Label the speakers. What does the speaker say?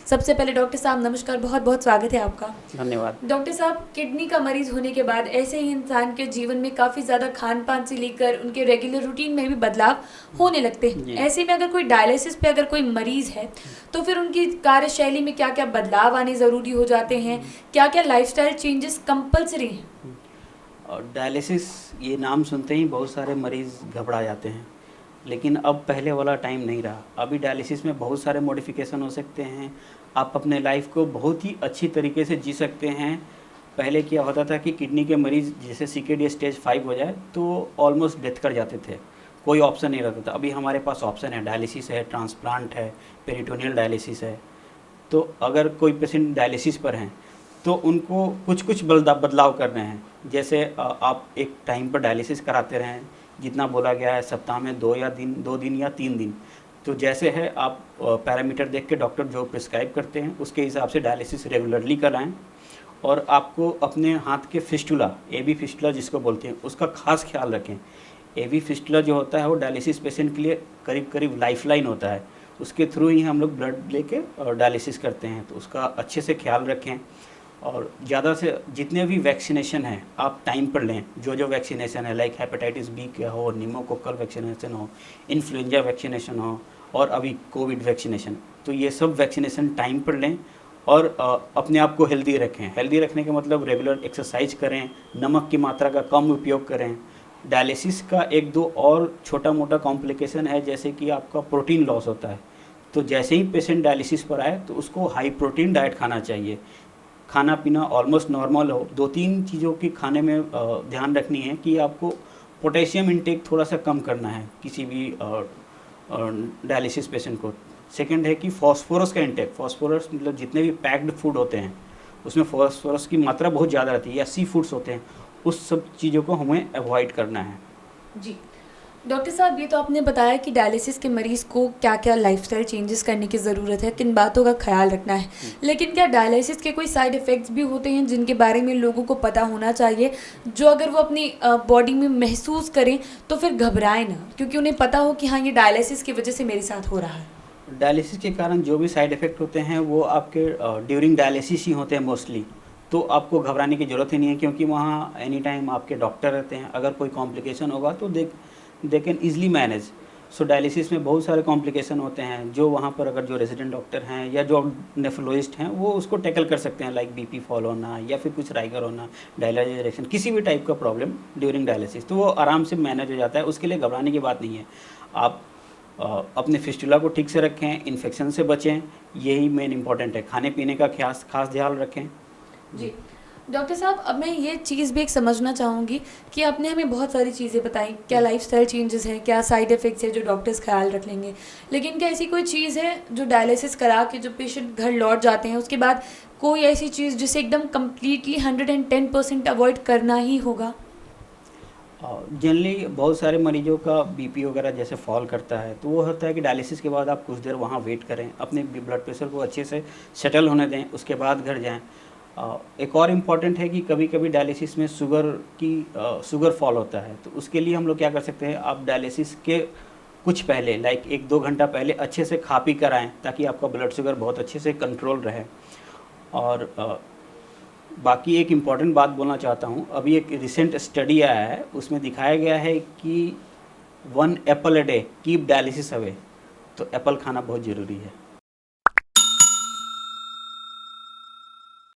Speaker 1: सबसे पहले डॉक्टर साहब नमस्कार, बहुत बहुत स्वागत है आपका।
Speaker 2: धन्यवाद।
Speaker 1: डॉक्टर साहब, किडनी का मरीज होने के बाद ऐसे ही इंसान के जीवन में काफ़ी ज़्यादा खान पान से लेकर उनके रेगुलर रूटीन में भी बदलाव होने लगते हैं।
Speaker 2: जी।
Speaker 1: ऐसे में अगर कोई डायलिसिस पे अगर कोई मरीज है तो फिर उनकी कार्यशैली में क्या क्या बदलाव आने ज़रूरी हो जाते हैं, क्या क्या लाइफस्टाइल चेंजेस कंपलसरी हैं?
Speaker 2: और डायलिसिस ये नाम सुनते ही बहुत सारे मरीज़ घबरा जाते हैं, लेकिन अब पहले वाला टाइम नहीं रहा। अभी डायलिसिस में बहुत सारे मॉडिफिकेशन हो सकते हैं। आप अपने लाइफ को बहुत ही अच्छी तरीके से जी सकते हैं। पहले क्या होता था कि किडनी के मरीज़ जैसे सीकेडी स्टेज 5 हो जाए तो ऑलमोस्ट डेथ कर जाते थे, कोई ऑप्शन नहीं रहता था। अभी हमारे पास ऑप्शन है, डायलिसिस है, ट्रांसप्लांट है, पेरिटोनियल डायलिसिस है। तो अगर कोई पेशेंट डायलिसिस पर हैं तो उनको कुछ कुछ बदलाव करने हैं। जैसे आप एक टाइम पर डायलिसिस कराते रहें, जितना बोला गया है सप्ताह में 2 दिन या 3 दिन। तो जैसे है आप पैरामीटर देख के डॉक्टर जो प्रिस्क्राइब करते हैं उसके हिसाब से डायलिसिस रेगुलरली कराएं। और आपको अपने हाथ के फिस्टुला, एवी फिस्टुला जिसको बोलते हैं, उसका खास ख्याल रखें। एवी फिस्टुला जो होता है वो डायलिसिस पेशेंट के लिए करीब करीब लाइफलाइन होता है। उसके थ्रू ही हम लोग ब्लड लेके डायलिसिस करते हैं, तो उसका अच्छे से ख्याल रखें। और ज़्यादा से जितने भी वैक्सीनेशन हैं आप टाइम पर लें। जो वैक्सीनेशन है लाइक हेपेटाइटिस बी का हो, निमोकोकल वैक्सीनेशन हो, इन्फ्लुएंजा वैक्सीनेशन हो और अभी कोविड वैक्सीनेशन, तो ये सब वैक्सीनेशन टाइम पर लें। और अपने आप को हेल्दी रखें। हेल्दी रखने का मतलब रेगुलर एक्सरसाइज करें, नमक की मात्रा का कम उपयोग करें। डायलिसिस का एक दो और छोटा मोटा कॉम्प्लिकेशन है, जैसे कि आपका प्रोटीन लॉस होता है। तो जैसे ही पेशेंट डायलिसिस पर आए तो उसको हाई प्रोटीन डाइट खाना चाहिए। खाना पीना ऑलमोस्ट नॉर्मल हो। 2-3 चीज़ों की खाने में ध्यान रखनी है कि आपको पोटेशियम इंटेक थोड़ा सा कम करना है किसी भी डायलिसिस पेशेंट को। सेकंड है कि फॉस्फोरस का इंटेक। फॉस्फोरस मतलब जितने भी पैक्ड फूड होते हैं उसमें फॉस्फोरस की मात्रा बहुत ज़्यादा रहती है, या सी फूड्स होते हैं, उस सब चीज़ों को हमें अवॉइड करना है।
Speaker 1: जी डॉक्टर साहब, ये तो आपने बताया कि डायलिसिस के मरीज़ को क्या क्या लाइफस्टाइल चेंजेस करने की ज़रूरत है, किन बातों का ख्याल रखना है, लेकिन क्या डायलिसिस के कोई साइड इफ़ेक्ट्स भी होते हैं जिनके बारे में लोगों को पता होना चाहिए, जो अगर वो अपनी बॉडी में महसूस करें तो फिर घबराएं ना, क्योंकि उन्हें पता हो कि हाँ ये डायलिसिस की वजह से मेरे साथ हो रहा है?
Speaker 2: डायलिसिस के कारण जो भी साइड इफ़ेक्ट होते हैं वो आपके ड्यूरिंग डायलिसिस ही होते हैं मोस्टली। तो आपको घबराने की ज़रूरत ही नहीं है, क्योंकि वहाँ एनी टाइम आपके डॉक्टर रहते हैं। अगर कोई कॉम्प्लिकेशन होगा तो they can easily manage. So dialysis में बहुत सारे कॉम्प्लिकेशन होते हैं जो वहाँ पर अगर जो रेजिडेंट डॉक्टर हैं या जो नेफ्रोलॉजिस्ट हैं वो उसको टैकल कर सकते हैं, लाइक बीपी फॉल होना या फिर कुछ राइगर होना, डायलाइजेशन, किसी भी टाइप का प्रॉब्लम ड्यूरिंग डायलिसिस, तो वो आराम से मैनेज हो जाता है। उसके लिए घबराने की बात नहीं है। आप अपने फिस्टुला को ठीक से रखें, इन्फेक्शन से बचें, यही मेन इंपॉर्टेंट है। खाने पीने का खास ध्यान रखें।
Speaker 1: जी डॉक्टर साहब, अब मैं ये चीज़ भी एक समझना चाहूँगी कि आपने हमें बहुत सारी चीज़ें बताई, क्या लाइफस्टाइल चेंजेस हैं, क्या साइड इफ़ेक्ट्स हैं जो डॉक्टर्स ख्याल रख लेंगे, लेकिन क्या ऐसी कोई चीज़ है जो डायलिसिस करा के जो पेशेंट घर लौट जाते हैं उसके बाद कोई ऐसी चीज़ जिसे एकदम कम्प्लीटली 110% अवॉइड करना ही होगा?
Speaker 2: जनरली बहुत सारे मरीजों का बीपी वगैरह जैसे फॉल करता है, तो वो होता है कि डायलिसिस के बाद आप कुछ देर वहाँ वेट करें, अपने ब्लड प्रेशर को अच्छे से सेटल होने दें, उसके बाद घर जाएं। एक और इम्पॉर्टेंट है कि कभी कभी डायलिसिस में शुगर फॉल होता है, तो उसके लिए हम लोग क्या कर सकते हैं, आप डायलिसिस के कुछ पहले लाइक 1-2 घंटा पहले अच्छे से खा पी कर आएँ, ताकि आपका ब्लड शुगर बहुत अच्छे से कंट्रोल रहे। और बाकी एक इम्पॉर्टेंट बात बोलना चाहता हूँ, अभी एक रिसेंट स्टडी आया है, उसमें दिखाया गया है कि 1 Apple a day keep dialysis away. तो एप्पल खाना बहुत ज़रूरी है।